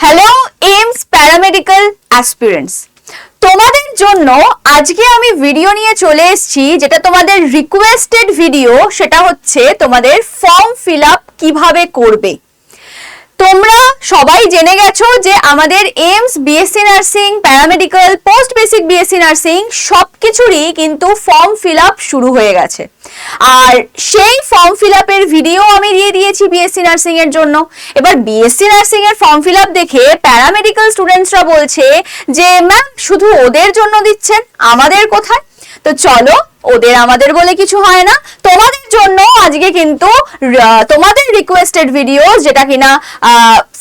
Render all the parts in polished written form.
Hello AIIMS paramedical aspirants, তোমাদের জন্য আজকে আমি ভিডিও নিয়ে চলে এসেছি যেটা তোমাদের রিকোয়েস্টেড ভিডিও। সেটা হচ্ছে তোমাদের ফর্ম ফিল আপ কিভাবে করবে। তোমরা সবাই জেনে গেছো যে আমাদের AIIMS BSc nursing, paramedical, post basic BSc nursing সবকিছুরই কিন্তু ফর্ম ফিল আপ শুরু হয়ে গেছে। আর সেই ফর্ম ফিল আপের ভিডিও আমি দিয়ে দিয়েছি বিএসসি নার্সিং এর জন্য। এবার বিএসসি নার্সিং এর ফর্ম ফিল আপ দেখে প্যারামেডিক্যাল স্টুডেন্টসরা বলছে যে ম্যাম শুধু ওদের জন্য দিচ্ছেন, আমাদের কোথায়? তো চলো, ওদের আমাদের বলে কিছু হয় না, তোমাদের জন্য আজকে কিন্তু তোমাদের রিকোয়েস্টেড ভিডিও যেটা কিনা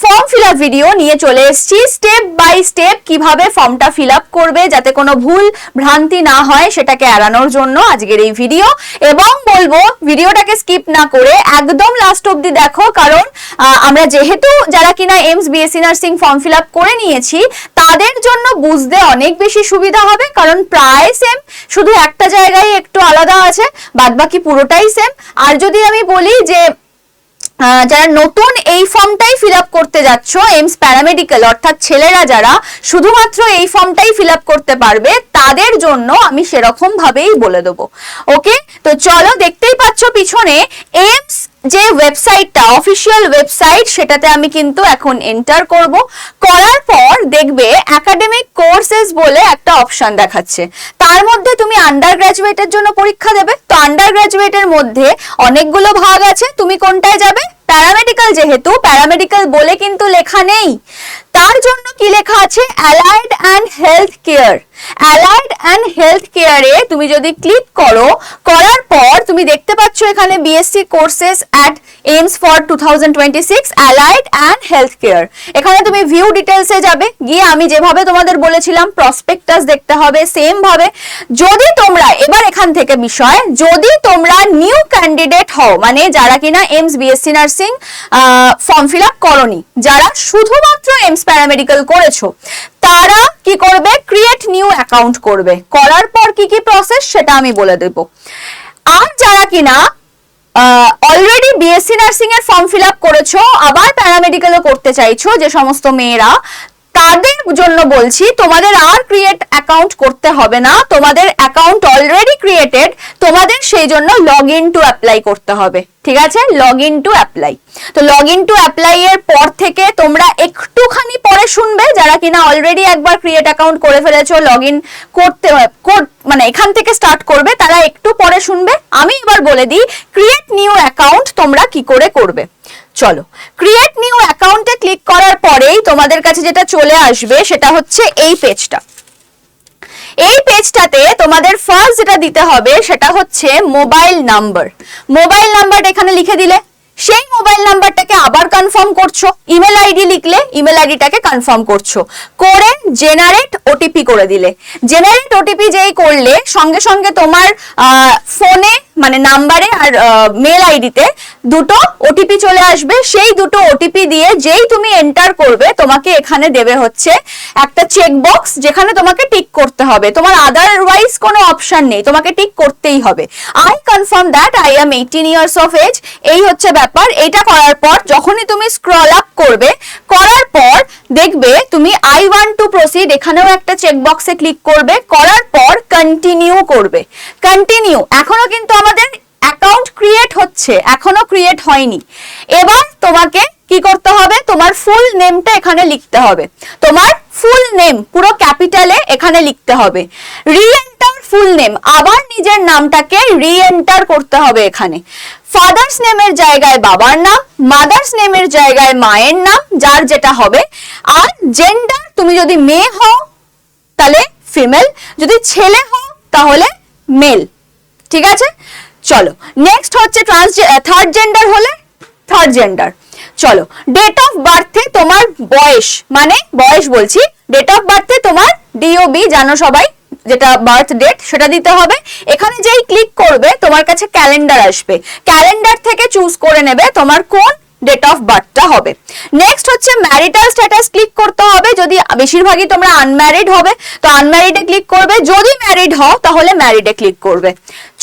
ফর্ম ফিল আপ ভিডিও নিয়ে চলে এসেছি। স্টেপ বাই স্টেপ কিভাবে ফর্মটা ফিল আপ করবে যাতে কোনো ভুল ভ্রান্তি না হয় সেটাকে এড়ানোর জন্য আজকের এই ভিডিও। এবং বলবো ভিডিওটাকে স্কিপ না করে একদম লাস্ট অবধি দেখো, কারণ আমরা যেহেতু যারা কিনা AIIMS BSc nursing form fill up করে নিয়েছি তাদের জন্য বুঝতে অনেক বেশি সুবিধা হবে, কারণ প্রায় সেম, শুধু একটা জায়গায় একটু আলাদা আছে, বাদবাকি পুরোটাই সেম। আর যদি আমি বলি যে যারা নতুন এই ফর্মটাই ফিল আপ করতে যাচ্ছ, এইমস প্যারামেডিক্যাল অর্থাৎ ছেলেরা যারা শুধুমাত্র এই ফর্মটাই ফিল আপ করতে পারবে, তাদের জন্য আমি সেরকম ভাবেই বলে দেবো। ওকে, তো চলো, দেখতেই পাচ্ছ পিছনে এইমস যে ওয়েবসাইটটা, অফিসিয়াল ওয়েবসাইট, সেটাতে আমি কিন্তু এখন এন্টার করব। করার পর দেখবে একাডেমিক কোর্সেস বলে একটা অপশন দেখাচ্ছে, তার মধ্যে তুমি আন্ডার গ্রাজুয়েটের জন্য পরীক্ষা দেবে। তো আন্ডার গ্রাজুয়েটের মধ্যে অনেকগুলো ভাগ আছে, তুমি কোনটায় যাবে? প্যারামেডিক্যাল, যেহেতু প্যারামেডিক্যাল বলে কিন্তু লেখা নেই, তার জন্য কি লেখা আছে? Allied and health care. Allied and health কেয়ারে তুমি যদি ক্লিক করো, করার পর তুমি দেখতে পাচ্ছ এখানে BSc courses at AIIMS for 2026 allied and health care. এখানে তুমি ভিউ ডিটেলসে যাবে, গিয়ে আমি যেভাবে তোমাদের বলেছিলাম প্রসপেক্টাস দেখতে হবে সেম ভাবে। যদি তোমরা এবার এখান থেকে বিষয়, যদি তোমরা নিউ ক্যান্ডিডেট হও, মানে যারা কিনা AIIMS BSc nursing form fill up করনি, যারা শুধুমাত্র এইমস প্যারামেডিক্যাল করেছো, তারা কি করবে? ক্রিয়েট নিউ অ্যাকাউন্ট করবে। করার পর কি কি প্রসেস সেটা আমি বলে দেব। আর যারা কিনা অলরেডি বিএসসি নার্সিং এর ফর্ম ফিল আপ করেছো, আবার প্যারামেডিক্যালও করতে চাইছো, যে সমস্ত মেয়েরা, তাদের জন্য বলছি তোমাদের আর ক্রিয়েট অ্যাকাউন্ট করতে হবে না। তোমাদের অ্যাকাউন্ট অলরেডি ক্রিয়েটেড, তোমাদের সেই জন্য লগ ইন টু অ্যাপ্লাই করতে হবে। ঠিক আছে, লগ ইন টু অ্যাপ্লাই। তো লগ ইন টু অ্যাপ্লাই এর পর থেকে তোমরা একটুখানি পরে শুনবে, যারা কিনা অলরেডি একবার ক্রিয়েট অ্যাকাউন্ট করে ফেলেছো, লগ ইন করতে মানে এখান থেকে স্টার্ট করবে, তারা একটু পরে শুনবে। আমি এবার বলে দিই ক্রিয়েট নিউ অ্যাকাউন্ট তোমরা কি করে করবে। চলো, ক্রিয়েট নিউ অ্যাকাউন্টে ক্লিক করার পরেই তোমাদের কাছে যেটা চলে আসবে সেটা হচ্ছে এই পেজটা। এই পেজটাতে তোমাদের ফার্স্ট যেটা দিতে হবে সেটা হচ্ছে মোবাইল নাম্বার। মোবাইল নাম্বারটা এখানে লিখে দিলে, সেই মোবাইল নাম্বারটাকে আবার কনফার্ম করছো। ইমেল আইডি লিখলে ইমেল আইডিটাকে কনফার্ম করছো, করে জেনারেট ওটিপি করে দিলে। জেনারেট ওটিপি যেই করলে সঙ্গে সঙ্গে তোমার ফোনে, মানে নাম্বারে আর মেল আইডিতে দুটো ওটিপি চলে আসবে। সেই দুটো ওটিপি দিয়ে যেই তুমি এন্টার করবে, তোমাকে এখানে দেবে হচ্ছে একটা চেকবক্স, যেখানে তোমাকে টিক করতে হবে। তোমার আদারওয়াইজ কোনো অপশন নেই, তোমাকে টিক করতেই হবে। I confirm that I am 18 years of age, এই হচ্ছে ব্যাপার। এটা করার পর যখনই তুমি স্ক্রল আপ করবে, করার পর দেখবে তুমি আই ওয়ান্ট টু প্রসিড, এখানেও একটা চেকবক্সে ক্লিক করবে। করার পর কন্টিনিউ করবে। কন্টিনিউ, এখনো কিন্তু আমাদের অ্যাকাউন্ট ক্রিয়েট হচ্ছে, এখনো ক্রিয়েট হয়নি। এবার তোমাকে কি করতে হবে? তোমার ফুল নেমটা এখানে লিখতে হবে। তোমার ফুল নেম পুরো ক্যাপিটালে এখানে লিখতে হবে। রি-এন্টার ফুল নেম, আবার নিজের নামটাকে রি-এন্টার করতে হবে এখানে। ফাদার্স নেমের জায়গায় বাবার নাম, মাদার্স নেমের জায়গায় মায়ের নাম, যার যেটা হবে। আর জেন্ডার, তুমি যদি মেয়ে হও তাহলে ফিমেল, যদি ছেলে হও তাহলে মেল। ঠিক আছে, চলো নেক্সট হচ্ছে থার্ড জেন্ডার হলে থার্ড জেন্ডার। চলো, ডেট অফ বার্থে তোমার বয়স, মানে বয়স বলছি, ডেট অফ বার্থে তোমার ডিওবি জানো সবাই, যেটা বার্থ ডেট, সেটা দিতে হবে। এখানে যেই ক্লিক করবে তোমার কাছে ক্যালেন্ডার আসবে, ক্যালেন্ডার থেকে চুজ করে নেবে তোমার কোন ডেট অফ বার্থটা হবে। নেক্সট হচ্ছে ম্যারিটাল স্ট্যাটাস ক্লিক করতে হবে, যদি বেশিরভাগই তোমরা আনম্যারিড হবে তো আনম্যারিডে ক্লিক করবে, যদি ম্যারিড হও তাহলে ম্যারিডে ক্লিক করবে।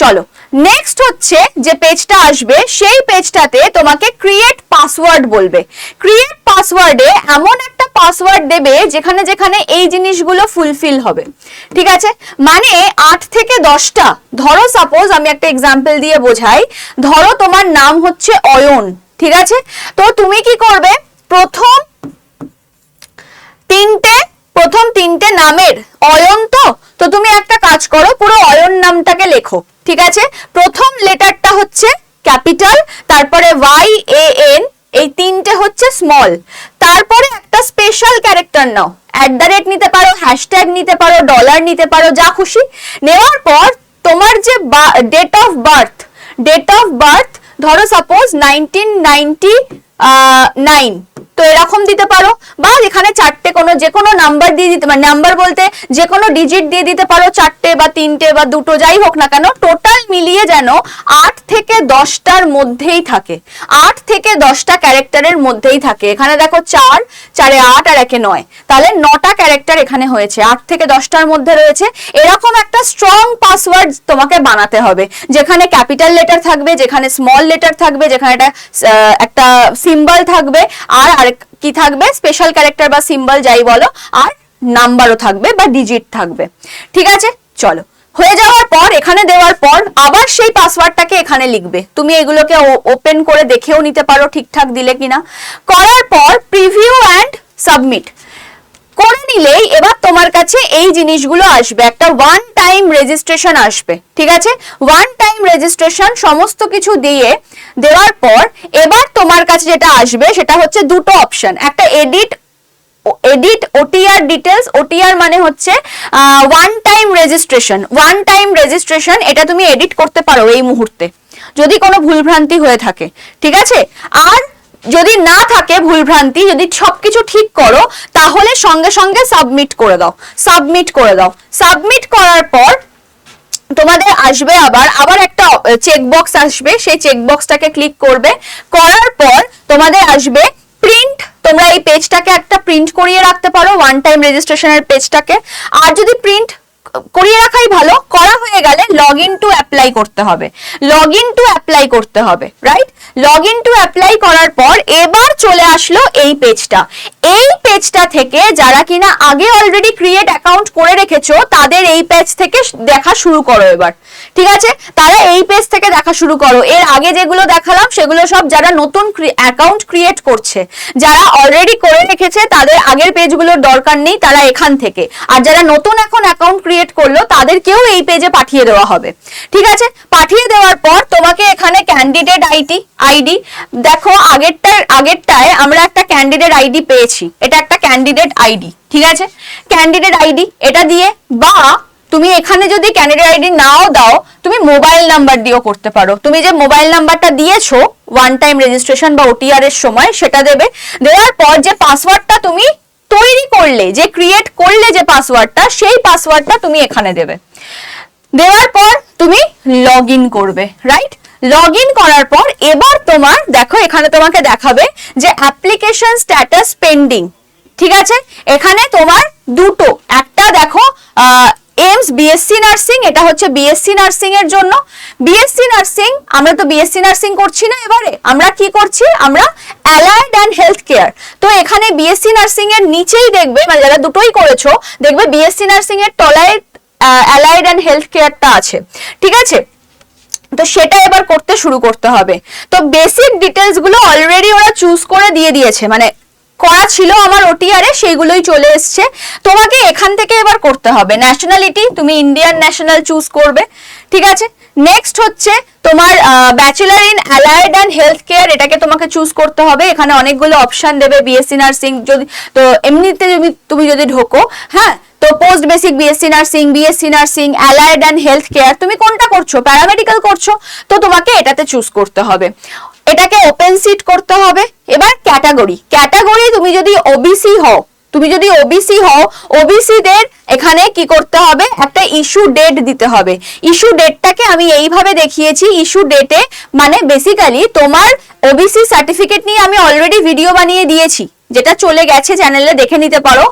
চলো, নেক্সট হচ্ছে যে পেজটা আসবে, সেই পেজটাতে তোমাকে ক্রিয়েট পাসওয়ার্ড বলবে। ক্রিয়েট পাসওয়ার্ডে এমন একটা পাসওয়ার্ড দেবে যেখানে যেখানে এই জিনিসগুলো ফুলফিল হবে, ঠিক আছে? মানে 8 থেকে 10টা, ধরো সাপোজ আমি একটা এক্সাম্পল দিয়ে বোঝাই, ধরো তোমার নাম হচ্ছে অয়ন, ঠিক আছে? তো তুমি কি করবে, প্রথম তিনটে নামের অয়ন, তো তুমি একটা কাজ করো, পুরো অয়ন নামটাকে লেখো, ঠিক আছে? প্রথম লেটারটা হচ্ছে ক্যাপিটাল, তারপরে YAN, এই তিনটে হচ্ছে স্মল, তারপরে একটা স্পেশাল ক্যারেক্টার নাও, @ নিতে পারো, হ্যাশট্যাগ নিতে পারো, ডলার নিতে পারো, যা খুশি। নেওয়ার পর তোমার যে ডেট অফ বার্থ ধরো সাপোজ 1999, তো এরকম দিতে পারো, বা এখানে চারটে যে কোনো নাম্বার দিয়ে দিতে, মানে নাম্বার বলতে যে কোনো ডিজিট দিয়ে দিতে পারো, 4টে বা 3টে বা 2টো, যাই হোক না কেন, টোটাল মিলিয়ে যেন 8 থেকে 10টার মধ্যেই থাকে, 8 থেকে 10টা ক্যারেক্টারের মধ্যেই থাকে। এখানে দেখো 4, 4 এ 8 আর 1 এ 9, তাহলে 9টা ক্যারেক্টার এখানে হয়েছে, 8 থেকে 10টার মধ্যে রয়েছে। এরকম একটা স্ট্রং পাসওয়ার্ড তোমাকে বানাতে হবে, যেখানে ক্যাপিটাল লেটার থাকবে, যেখানে স্মল লেটার থাকবে, যেখানে একটা সিম্বল থাকবে, আর কি থাকবে, স্পেশাল ক্যারেক্টার বা সিম্বল যাই বলো, আর নাম্বারও থাকবে বা ডিজিট থাকবে, ঠিক আছে? চলো, হয়ে যাওয়ার পর, এখানে দেওয়ার পর আবার সেই পাসওয়ার্ডটাকে এখানে লিখবে। তুমি এগুলোকে ওপেন করে দেখেও নিতে পারো ঠিকঠাক দিলে কিনা। করার পর প্রিভিউ অ্যান্ড সাবমিট করে নিলেই এবার তোমার কাছে এই জিনিসগুলো আসবে, একটা ওয়ান টাইম রেজিস্ট্রেশন আসবে, ঠিক আছে? ওয়ান টাইম রেজিস্ট্রেশন সমস্ত কিছু দেওয়ার পর এবার তোমার কাছে যেটা আসবে সেটা হচ্ছে দুটো অপশন, একটা এডিট OTR ডিটেলস। OTR মানে হচ্ছে ওয়ান টাইম রেজিস্ট্রেশন, এটা তুমি এডিট করতে পারো এই মুহূর্তে যদি কোনো ভুলভ্রান্তি হয়ে থাকে, ঠিক আছে? আর যদি না থাকে ভুলভ্রান্তি, যদি সবকিছু ঠিক করো, তাহলে সঙ্গে সঙ্গে সাবমিট করে দাও। সাবমিট করার পর তোমাদের আসবে আবার একটা চেকবক্স আসবে, সেই চেকবক্সটাকে ক্লিক করবে, করার পর তোমাদের আসবে প্রিন্ট। তোমরা এই পেজটাকে একটা প্রিন্ট করিয়ে রাখতে পারো, ওয়ান টাইম রেজিস্ট্রেশনের পেজটাকে। আর যদি প্রিন্ট করিয়ে রাখাই ভালো, করা হয়ে গেলে লগ ইন টু অ্যাপ্লাই করতে হবে, right? Log in to apply করার পর এবার চলে আসলো এই পেজটা থেকে যারা কিনা আগে অলরেডি ক্রিয়েট অ্যাকাউন্ট করে রেখেছো, তাদের এই পেজ থেকে দেখা শুরু করো এবার, ঠিক আছে? তারা এই পেজ থেকে দেখা শুরু করো। এর আগে যেগুলো দেখালাম সেগুলো সব যারা নতুন অ্যাকাউন্ট ক্রিয়েট করছে, যারা অলরেডি করে রেখেছে তাদের আগের পেজগুলোর দরকার নেই, তারা এখান থেকে। আর যারা নতুন এখন অ্যাকাউন্ট ক্রিয়েট করলো তাদেরকেও এই পেজে পাঠিয়ে দেওয়া হবে, ঠিক আছে? পাঠিয়ে দেওয়ার পর তোমাকে এখানে ক্যান্ডিডেট আইডি দেখো, আগেরটায় আমরা একটা ক্যান্ডিডেট আইডি পেয়েছি, এটা একটা ক্যান্ডিডেট আইডি, ঠিক আছে? ক্যান্ডিডেট আইডি এটা দিয়ে, বা তুমি এখানে যদি ক্যান্ডিডেট আইডি নাও দাও, তুমি মোবাইল নাম্বার দিয়েও করতে পারো। তুমি যে মোবাইল নাম্বারটা দিয়েছো ওয়ান টাইম রেজিস্ট্রেশন বা OTR এর সময়, সেটা দেবে। দেওয়ার পর যে পাসওয়ার্ডটা তুমি তৈরি করলে, যে ক্রিয়েট করলে যে পাসওয়ার্ডটা, সেই পাসওয়ার্ডটা তুমি এখানে দেবে। দেওয়ার পর তুমি লগ ইন করবে, রাইট? লগ ইন করার পর এবার তোমার দেখো, এখানে তোমাকে দেখাবে যে অ্যাপ্লিকেশন স্ট্যাটাস পেন্ডিং, ঠিক আছে? এখানে তোমার দুটো, একটা দেখো এইমস BSc নার্সিং, এটা হচ্ছে BSc নার্সিং এর জন্য। BSc নার্সিং, আমরা তো BSc নার্সিং করছি না, এবারে আমরা কি করছি, আমরা অ্যালাইড অ্যান্ড হেলথ কেয়ার। তো এখানে BSc নার্সিং এর নিচেই দেখবে, মানে যারা দুটোই করেছো দেখবে BSc নার্সিং এর তলায় অ্যালাইড অ্যান্ড হেলথ কেয়ারটা আছে, ঠিক আছে? তো সেটা এবার শুরু করতে হবে। তো বেসিক ডিটেলস গুলো অলরেডি ওরা চুজ করে দিয়েছে, মানে করা ছিল আমার OTR এ, সেইগুলোই চলে এসছে। তোমাকে এখান থেকে এবার করতে হবে ন্যাশনালিটি, তুমি ইন্ডিয়ান ন্যাশনাল চুজ করবে, ঠিক আছে? নেক্সট হচ্ছে তোমার bachelor in allied and health care, এটাকে তোমাকে চুজ করতে হবে। এখানে অনেকগুলো অপশন দেবে, BSc নার্সিং যদি, তো এমনিতে তুমি যদি ঢোকো, হ্যাঁ, তো post basic BSc nursing, allied and health care, তুমি কোনটা করছো, প্যারামেডিক্যাল করছো, তো তোমাকে এটাতে চুজ করতে হবে। এটাকে ওপেন সিট করতে হবে। এবার ক্যাটাগরি, তুমি যদি OBC হও, OBC দের এখানে কি করতে হবে, একটা ইস্যু ডেট দিতে হবে। ইস্যু ডেটটাকে আমি এইভাবে দেখিয়েছি, ইস্যু ডেটে মানে বেসিক্যালি তোমার OBC সার্টিফিকেট নিয়ে আমি অলরেডি ভিডিও বানিয়ে দিয়েছি, যেটা চলে গেছে চ্যানেলে, দেখে নিতে পারো।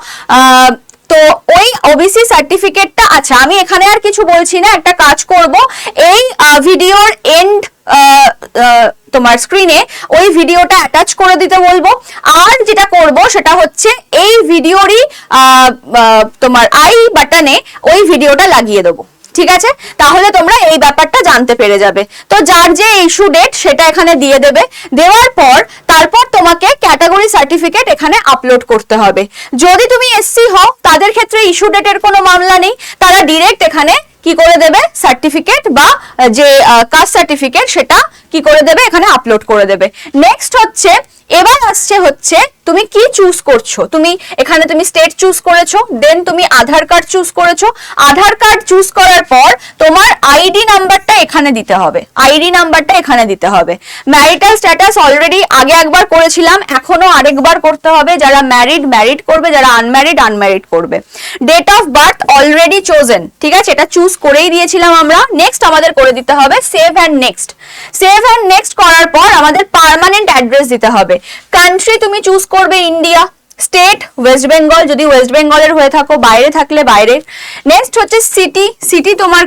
তো ওই OBC সার্টিফিকেটটা, আচ্ছা আমি এখানে আর কিছু বলছি না, একটা কাজ করব, এই ভিডিওর এন্ড তোমার স্ক্রিনে ওই ভিডিওটা অ্যাটাচ করে দিতে বলবো। আর যেটা করব সেটা হচ্ছে এই ভিডিওরই তোমার আই বাটনে ওই ভিডিওটা লাগিয়ে দেবো, ঠিক আছে? তাহলে তোমরা এই ব্যাপারটা জানতে পেরে যাবে। তো যার যে ইস্যু ডেট সেটা এখানে দিয়ে দেবে, দেওয়ার পর তারপর তোমাকে ক্যাটাগরি সার্টিফিকেট এখানে আপলোড করতে হবে। যদি তুমি এসসি হও তাদের ক্ষেত্রে ইস্যু ডেটের কোনো মামলা নেই, তারা ডিরেক্ট এখানে কি করে দেবে সার্টিফিকেট বা যে কাস্ট সার্টিফিকেট সেটা কি করে দেবে এখানে আপলোড করে দেবে। নেক্সট হচ্ছে এবার আসছে হচ্ছে তুমি কি চুজ করছো। তুমি এখানে তুমি স্টেট চুজ করেছো, দেন তুমি আধার কার্ড চুজ করেছো। আধার কার্ড চুজ করার পর তোমার আইডি নাম্বারটা এখানে দিতে হবে, আইডি নাম্বারটা এখানে দিতে হবে। ম্যারিটাল স্ট্যাটাস অলরেডি আগে একবার করেছিলাম, এখনো আরেকবার করতে হবে। যারা ম্যারিড ম্যারিড করবে, যারা আনম্যারিড আনম্যারিড করবে। Date of birth already chosen, ঠিক আছে, এটা চুজ করেই দিয়েছিলাম আমরা। নেক্সট আমাদের করে দিতে হবে save and next. Save and next করার পর আমাদের পার্মানেন্ট অ্যাড্রেস দিতে হবে। কান্ট্রি তুমি চুজ করবে ইন্ডিয়া, স্টেট ওয়েস্ট বেঙ্গল, যদি ওয়েস্ট বেঙ্গলের হয়ে থাকো, বাইরে থাকলে বাইরে। নেক্সট হচ্ছে সিটি, সিটি তোমার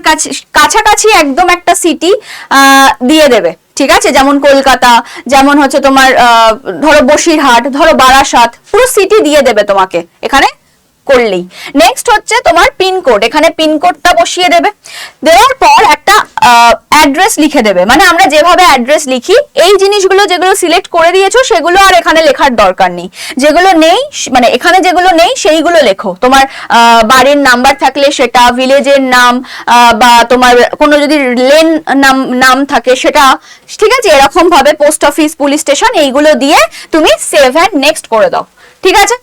কাছাকাছি একদম একটা সিটি দিয়ে দেবে, ঠিক আছে, যেমন কলকাতা, যেমন হচ্ছে তোমার ধরো বসিরহাট, ধরো বারাসাত, পুরো সিটি দিয়ে দেবে তোমাকে এখানে করলেই। নেক্সট হচ্ছে তোমার পিনকোড, এখানে পিনকোডটা বসিয়ে দেবে। দেওয়ার পর একটা অ্যাড্রেস লিখে দেবে, মানে আমরা যেভাবে অ্যাড্রেস লিখি এই জিনিসগুলো যেগুলো সিলেক্ট করে দিয়েছো সেগুলো আর এখানে লেখার দরকার নেই। যেগুলো নেই মানে এখানে যেগুলো নেই সেইগুলো লেখো। তোমার বাড়ির নাম্বার থাকলে সেটা, ভিলেজের নাম বা তোমার কোনো যদি লেন নাম থাকে সেটা, ঠিক আছে, এরকম ভাবে পোস্ট অফিস, পুলিশ স্টেশন এইগুলো দিয়ে তুমি সেভ অ্যান্ড নেক্সট করে দাও, ঠিক আছে।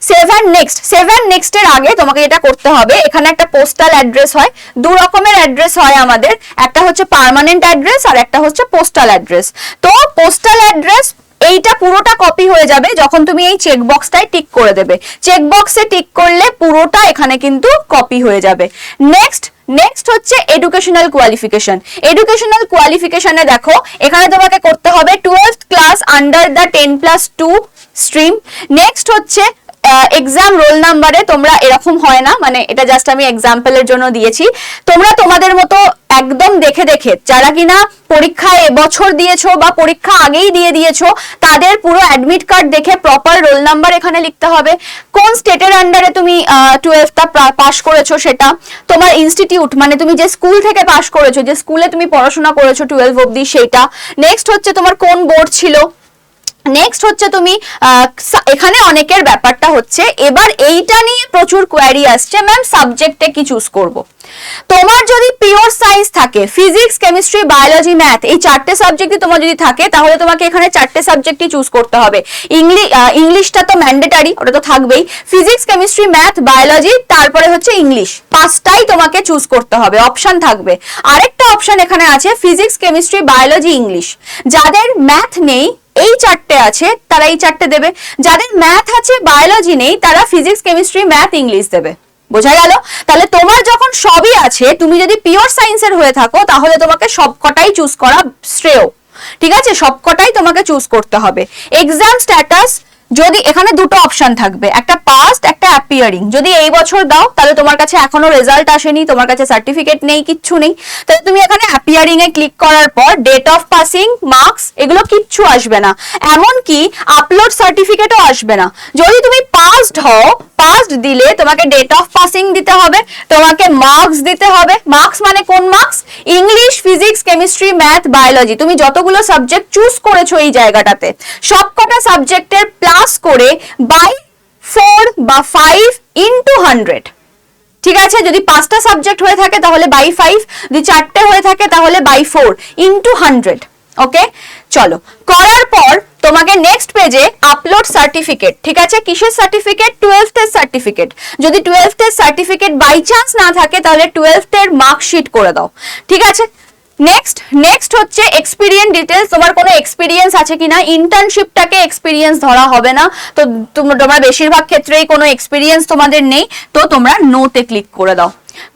Save and next, save and next এর আগে তোমাকে যেটা করতে হবে, এখানে একটা পোস্টাল অ্যাড্রেস হয়, দু রকমের অ্যাড্রেস হয় আমাদের, একটা হচ্ছে পার্মানেন্ট অ্যাড্রেস আর একটা হচ্ছে পোস্টাল অ্যাড্রেস। তো পোস্টাল অ্যাড্রেস এইটা পুরোটা কপি হয়ে যাবে যখন তুমি এই চেক বক্সটায় টিক করে দেবে। চেক বক্সে টিক করলে পুরোটা এখানে কিন্তু কপি হয়ে যাবে। নেক্সট হচ্ছে এডুকেশনাল কোয়ালিফিকেশন। এডুকেশনাল কোয়ালিফিকেশনে দেখো এখানে তোমাকে করতে হবে 12th class under the 10+2 stream. Next হচ্ছে এক্সাম রোল নাম্বারে তোমরা এরকম হয় না, মানে এটা জাস্ট আমি এক্সাম্পলের জন্য দিয়েছি। তোমরা তোমাদের মতো একদম দেখে দেখে, যারা কিনা পরীক্ষা এবছর দিয়েছো বা পরীক্ষা আগেই দিয়ে দিয়েছো, তাদের পুরো অ্যাডমিট কার্ড দেখে প্রপার রোল নাম্বার এখানে লিখতে হবে। কোন স্টেটের আন্ডারে তুমি 12টা পাস করেছো সেটা, তোমার ইনস্টিটিউট মানে তুমি যে স্কুল থেকে পাস করেছো, যে স্কুলে তুমি পড়াশোনা করেছো 12 অবধি সেইটা। নেক্সট হচ্ছে তোমার কোন বোর্ড ছিল। নেক্সট হচ্ছে তুমি এখানে অনেকের ব্যাপারটা হচ্ছে এবার এইটা নিয়ে প্রচুর কোয়ারি আসছে, ম্যাম সাবজেক্টে কি চুজ করব। তোমার যদি পিওর সায়েন্স থাকে, ফিজিক্স, কেমিস্ট্রি, বায়োলজি, ম্যাথ, এই চারটে সাবজেক্টই তোমার যদি থাকে তাহলে তোমাকে এখানে চারটে সাবজেক্টই চুজ করতে হবে। ইংলিশটা তো ম্যান্ডেটারি, ওটা তো থাকবেই। ফিজিক্স, কেমিস্ট্রি, ম্যাথ, বায়োলজি, তারপরে হচ্ছে ইংলিশ, পাঁচটাই তোমাকে চুজ করতে হবে, অপশন থাকবে। আরেকটা অপশন এখানে আছে ফিজিক্স, কেমিস্ট্রি, বায়োলজি, ইংলিশ। যাদের ম্যাথ নেই, এই চারটে আছে, তারা এই চারটে দেবে। যাদের ম্যাথ আছে, বায়োলজি নেই, তারা ফিজিক্স, কেমিস্ট্রি, ম্যাথ, ইংলিশ দেবে। বোঝা গেল? তাহলে তোমার যখন সবই আছে, তুমি যদি পিওর সায়েন্সের হয়ে থাকো তাহলে তোমাকে সবকটাই চুজ করা শ্রেয়, ঠিক আছে, সবকটাই তোমাকে চুজ করতে হবে। এক্সাম স্ট্যাটাস, যদি এখানে দুটো অপশন থাকবে, একটা পাস্ট, একটা অ্যাপিয়ারিং। যদি এই বছর দাও তাহলে তোমার কাছে এখনো রেজাল্ট আসেনি, তোমার কাছে সার্টিফিকেট নেই, কিচ্ছু নেই, তাহলে তুমি এখানে অ্যাপিয়ারিং এ ক্লিক করার পর ডেট অফ পাসিং, মার্কস, এগুলো কিচ্ছু আসবে না, এমনকি আপলোড সার্টিফিকেটও আসবে না। যদি তুমি পাসড হও, পাসড দিলে তোমাকে ডেট অফ পাসিং দিতে হবে, তোমাকে মার্কস দিতে হবে। মার্কস মানে কোন marks? English, physics, chemistry, math, biology, তুমি যতগুলো সাবজেক্ট চুজ করেছো এই জায়গাটাতে সবকটা সাবজেক্টের প্লাস করে বাই 4 বা 5 ইন্টু 100, ঠিক আছে। যদি 5টা সাবজেক্ট হয়ে থাকে তাহলে বাই 5, যদি 4টে হয়ে থাকে তাহলে বাই 4 ইন্টু 100। ওকে, চলো করার পর তোমাকে নেক্সট পেজে আপলোড সার্টিফিকেট, ঠিক আছে। কিসের সার্টিফিকেট? 12th এর সার্টিফিকেট। যদি 12th এর সার্টিফিকেট বাই চান্স না থাকে তাহলে 12th এর মার্কশিট করে দাও, ঠিক আছে। নেক্সট হচ্ছে এক্সপিরিয়েন্স ডিটেলস, তোমার কোনো এক্সপিরিয়েন্স আছে কিনা। ইন্টার্নশিপটাকে এক্সপিরিয়েন্স ধরা হবে না, তো তোমরা বেশিরভাগ ক্ষেত্রেই কোনো এক্সপিরিয়েন্স তোমাদের নেই, তো তোমরা নোতে ক্লিক করে দাও।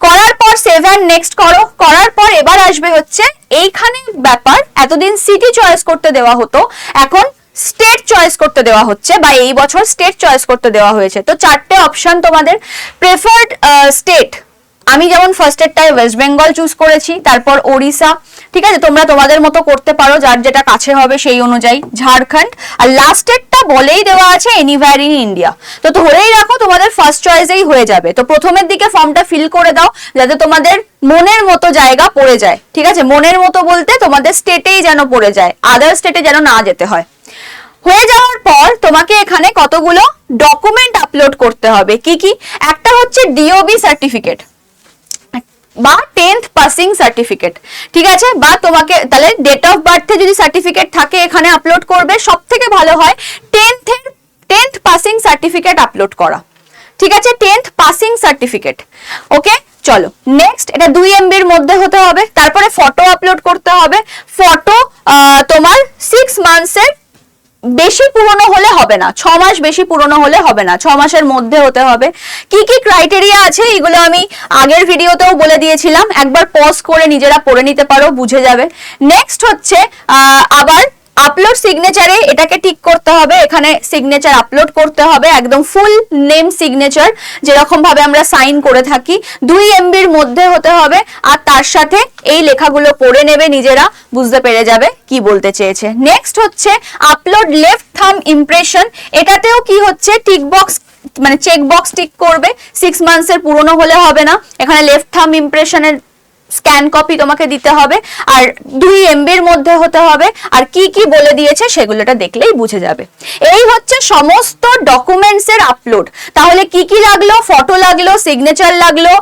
করার পর সেভ অ্যান্ড নেক্সট করো। করার পর এবার আসবে হচ্ছে এইখানে ব্যাপার, এতদিন সিটি চয়েস করতে দেওয়া হতো, এখন স্টেট চয়েস করতে দেওয়া হচ্ছে, বা এই বছর স্টেট চয়েস করতে দেওয়া হয়েছে। তো চারটে অপশন তোমাদের। প্রেফার্ড স্টেট আমি যেমন ফার্স্টেরটায় ওয়েস্ট বেঙ্গল চুজ করেছি, তারপর ওড়িশা, ঠিক আছে, তোমরা তোমাদের মতো করতে পারো, যার যেটা কাছে হবে সেই অনুযায়ী, ঝাড়খণ্ড, আর লাস্টেরটা বলেই দেওয়া আছে এনিওয়্যার ইন ইন্ডিয়া। তো ধরেই রাখো তোমাদের ফার্স্ট চয়েসেই হয়ে যাবে। তো প্রথমের দিকে ফর্মটা ফিল করে দাও যাতে তোমাদের মনের মতো জায়গা পড়ে যায়, ঠিক আছে, মনের মতো বলতে তোমাদের স্টেটেই যেন পড়ে যায়, আদার স্টেটে যেন না যেতে হয়। হয়ে যাওয়ার পর তোমাকে এখানে কতগুলো ডকুমেন্ট আপলোড করতে হবে। কি কি? একটা হচ্ছে ডিওবি সার্টিফিকেট বা 10th পাসিং সার্টিফিকেট, ঠিক আছে, বা তোমাকে তাহলে ডেট অফ বার্থে যদি সার্টিফিকেট থাকে এখানে আপলোড করবে। সব থেকে ভালো হয় 10th পাসিং সার্টিফিকেট আপলোড করা, ঠিক আছে, 10th পাসিং সার্টিফিকেট। ওকে, চলো নেক্সট, এটা 2 MB এর মধ্যে হতে হবে। তারপরে ফটো আপলোড করতে হবে। ফটো তোমার 6 মান্থসের বেশি পুরনো হলে হবে না, 6 মাস বেশি পুরনো হলে হবে না, 6 মাসের মধ্যে হতে হবে। কি কি ক্রাইটেরিয়া আছে এগুলো আমি আগের ভিডিওতেও বলে দিয়েছিলাম, একবার পজ করে নিজেরা পড়ে নিতে পারো, বুঝে যাবে। নেক্সট হচ্ছে আবার আপলোড সিগনেচারে এটাকে টিক করতে হবে, এখানে সিগনেচার আপলোড করতে হবে, একদম ফুল নেম সিগনেচার যেরকম ভাবে আমরা সাইন করে থাকি, 2 MB এর মধ্যে হতে হবে। আর তার সাথে এই লেখাগুলো পড়ে নেবে, নিজেরা বুঝতে পেরে যাবে কি বলতে চেয়েছে। নেক্সট হচ্ছে আপলোড লেফট থাম্ব ইমপ্রেশন, এটাতেও কি হচ্ছে টিক বক্স মানে চেক বক্স টিক করবে, 6 মান্থসের পুরনো হলে হবে না, এখানে লেফট থাম্ব ইমপ্রেশনের স্ক্যান কপি তোমাকে দিতে হবে, আর 2 MB এর মধ্যে হতে হবে। আর কি কি বলে দিয়েছে সেগুলোটা দেখলেই বুঝে যাবে। এই হচ্ছে সমস্ত ডকুমেন্টস এর আপলোড। তাহলে কি কি লাগলো? ফটো লাগলো, সিগনেচার লাগলো,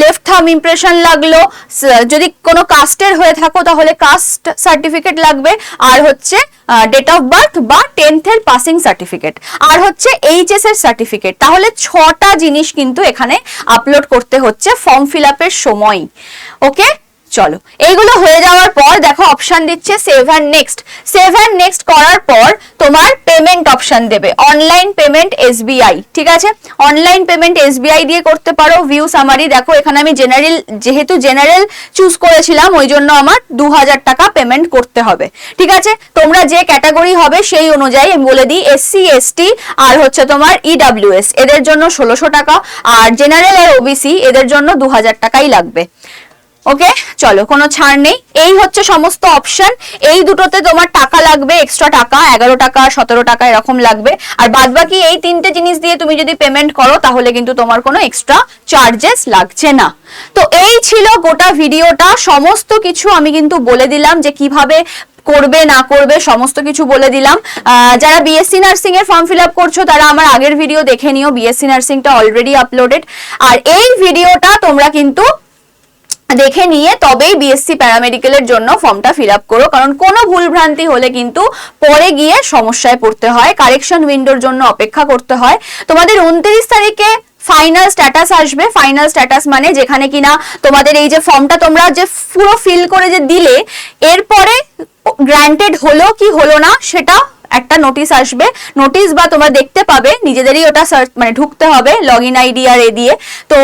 লেফট থাম্ব ইমপ্রেশন লাগলো, যদি কোনো কাস্টের হয়ে থাকো তাহলে কাস্ট সার্টিফিকেট লাগবে, আর হচ্ছে ডেট অফ বার্থ বা 10th এর পাসিং সার্টিফিকেট, আর হচ্ছে HS এর সার্টিফিকেট। তাহলে 6টা জিনিস কিন্তু এখানে আপলোড করতে হচ্ছে ফর্ম ফিল আপের সময়। ওকে, চলো এইগুলো হয়ে যাওয়ার পর দেখো অপশন দিচ্ছে save and next. Save and next করার পর তোমার পেমেন্ট অপশন দেবে, অনলাইন পেমেন্ট SBI, ঠিক আছে, অনলাইন পেমেন্ট SBI দিয়ে করতে পারো। ভিউ সামারি দেখো, এখানে আমি যেহেতু জেনারেল চুজ করেছিলাম ওই জন্য আমার 2000 টাকা পেমেন্ট করতে হবে, ঠিক আছে। তোমরা যে ক্যাটাগরি হবে সেই অনুযায়ী আমি বলে দিই, SC ST আর হচ্ছে তোমার EWS এদের জন্য 1600 টাকা, আর জেনারেল আর OBC এদের জন্য 2000 টাকাই লাগবে। ওকে, চলো কোনো ছাড় নেই। এই হচ্ছে সমস্ত অপশন। এই দুটোতে তোমার টাকা লাগবে, এক্সট্রা টাকা 11 টাকা 17 টাকা এরকম লাগবে, আর বাদ বাকি এই 3টে জিনিস দিয়ে তুমি যদি পেমেন্ট করো তাহলে কিন্তু তোমার কোনো এক্সট্রা চার্জেস লাগছে না। তো এই ছিল গোটা ভিডিওটা, সমস্ত কিছু আমি কিন্তু বলে দিলাম যে কিভাবে করবে না করবে, সমস্ত কিছু বলে দিলাম। যারা BSc নার্সিং এর ফর্ম ফিল আপ করছো তারা আমার আগের ভিডিও দেখে নিও, BSc নার্সিংটা অলরেডি আপলোডেড। আর এই ভিডিওটা তোমরা কিন্তু দেখে নিয়ে তবেই BSc প্যারামেডিক্যালের জন্য ফর্মটা ফিল আপ করো, কারণ কোনো ভুলভ্রান্তি হলে কিন্তু পরে গিয়ে সমস্যায় পড়তে হয়, কারেকশন উইন্ডোর জন্য অপেক্ষা করতে হয়। তোমাদের 29 তারিখে ফাইনাল স্ট্যাটাস আসবে। ফাইনাল স্ট্যাটাস মানে যেখানে কিনা তোমাদের এই যে ফর্মটা তোমরা যে পুরো ফিল করে যে দিলে, এরপরে গ্র্যান্টেড হলো কি হলো না সেটা একটা নোটিশ আসবে, নোটিশ বা তোমরা দেখতে পাবে, নিজেদেরই ওটা সার্চ মানে ঢুকতে হবে লগইন আইডি আর এ দিয়ে। তো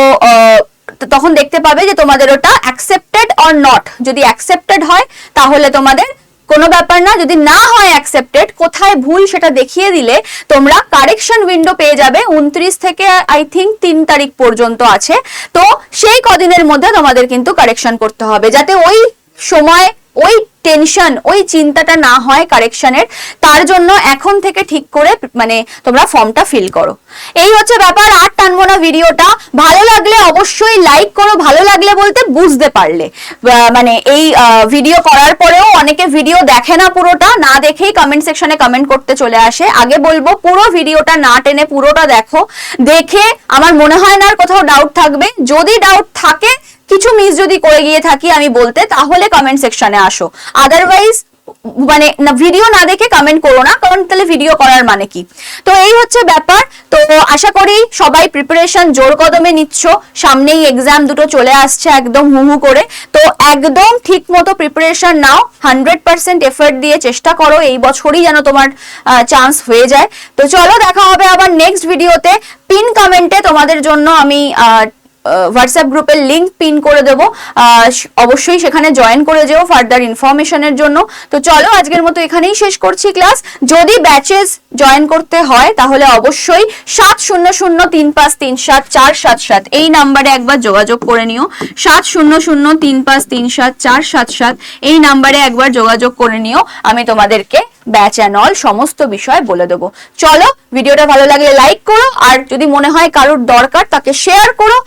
তখন দেখতে পাবে যে তোমাদের ওটা অ্যাকসেপ্টেড অর নট। যদি অ্যাকসেপ্টেড হয় তাহলে তোমাদের কোনো ব্যাপার না, যদি না হয় অ্যাকসেপ্টেড, কোথায় ভুল সেটা দেখিয়ে দিলে তোমরা কারেকশন উইন্ডো পেয়ে যাবে। 29 থেকে আই থিঙ্ক 3 তারিখ পর্যন্ত আছে, তো সেই কদিনের মধ্যে তোমাদের কিন্তু কারেকশন করতে হবে, যাতে ওই সময় ওই টেনশন ওই চিন্তাটা না হয় কারেকশনের। তার জন্য এখন থেকে ঠিক করে মানে তোমরা ফর্মটা ফিল করো। এই হচ্ছে ব্যাপার। আর টানবো না ভিডিওটা। ভালো লাগলে অবশ্যই লাইক করো, ভালো লাগলে বলতে বুঝতে পারলে। মানে এই ভিডিও করার পরেও অনেকে ভিডিও দেখে না, পুরোটা না দেখেই কমেন্ট সেকশনে কমেন্ট করতে চলে আসে। আগে বলবো পুরো ভিডিওটা না টেনে পুরোটা দেখো, দেখে আমার মনে হয় না আর কোথাও ডাউট থাকবে। যদি ডাউট থাকে, কিছু মিস যদি করে গিয়ে থাকি আমি বলতে, তাহলে কমেন্ট সেকশনে আসো। আদারওয়াইজ মানে ভিডিও না দেখে কমেন্ট করো না, কারণ তাহলে ভিডিও করার মানে কি। তো এই হচ্ছে ব্যাপার। তো আশা করি সবাই প্রিপারেশন জোর কদমে নিচ্ছ, সামনেই এক্সাম দুটো চলে আসছে একদম হুহু করে। তো একদম ঠিক মতো প্রিপারেশন নাও, 100% এফর্ট দিয়ে চেষ্টা করো এই বছরই যেন তোমার চান্স হয়ে যায়। তো চলো দেখা হবে আবার নেক্সট ভিডিওতে। পিন কমেন্টে তোমাদের জন্য আমি হোয়াটসঅ্যাপ গ্রুপের লিংক পিন করে দেবো, অবশ্যই সেখানে জয়েন করে যেও ফার্দার ইনফরমেশনের জন্য। তো চলো আজকের মতো এখানেই শেষ করছি ক্লাস। যদি ব্যাচেস জয়েন করতে হয় তাহলে অবশ্যই 7003537477 এই নাম্বারে একবার যোগাযোগ করে নিও। 7003537477 এই নাম্বারে একবার যোগাযোগ করে নিও, আমি তোমাদেরকে ব্যাচ অ্যান্ড অল সমস্ত বিষয় বলে দেবো। চলো, ভিডিওটা ভালো লাগলে লাইক করো, আর যদি মনে হয় কারোর দরকার তাকে শেয়ার করো।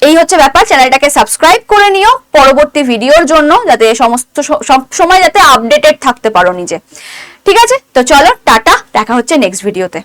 এই হচ্ছে ব্যাপার, চ্যানেলটাকে সাবস্ক্রাইব করে নিও পরবর্তী ভিডিওর জন্য, যাতে সমস্ত সব সময় যাতে আপডেটেড থাকতে পারো নিজে। ঠিক আছে, তো চলো টাটা, দেখা হচ্ছে নেক্সট ভিডিওতে।